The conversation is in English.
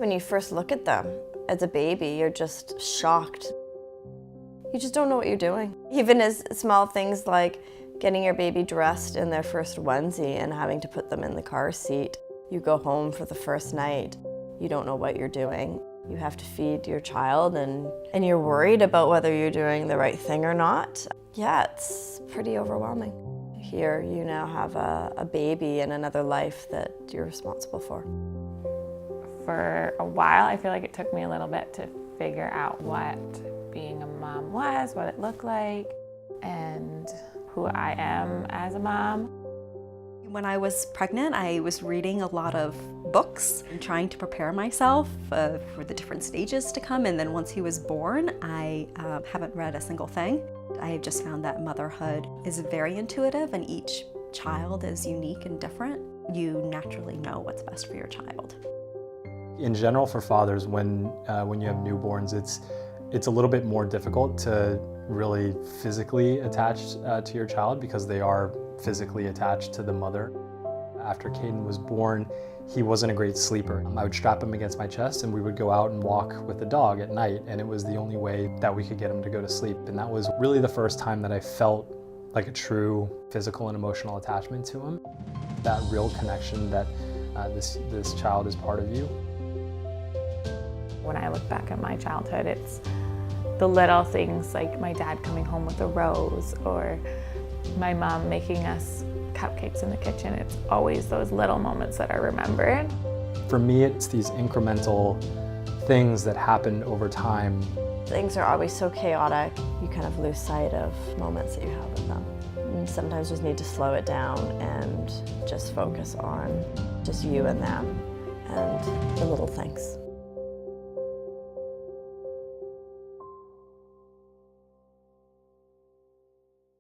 When you first look at them as a baby, you're just shocked. You just don't know what you're doing. Even as small things like getting your baby dressed in their first onesie and having to put them in the car seat. You go home for the first night, you don't know what you're doing. You have to feed your child and you're worried about whether you're doing the right thing or not. Yeah, it's pretty overwhelming. Here you now have a baby and another life that you're responsible for. For a while, I feel like it took me a little bit to figure out what being a mom was, what it looked like, and who I am as a mom. When I was pregnant, I was reading a lot of books and trying to prepare myself for the different stages to come. And then once he was born, I haven't read a single thing. I have just found that motherhood is very intuitive and each child is unique and different. You naturally know what's best for your child. In general, for fathers, when you have newborns, it's a little bit more difficult to really physically attach to your child because they are physically attached to the mother. After Caden was born, he wasn't a great sleeper. I would strap him against my chest and we would go out and walk with the dog at night, and it was the only way that we could get him to go to sleep. And that was really the first time that I felt like a true physical and emotional attachment to him. That real connection that this child is part of you. When I look back at my childhood, it's the little things like my dad coming home with a rose or my mom making us cupcakes in the kitchen. It's always those little moments that are remembered. For me, it's these incremental things that happen over time. Things are always so chaotic, you kind of lose sight of moments that you have with them. And sometimes you just need to slow it down and just focus on just you and them and the little things.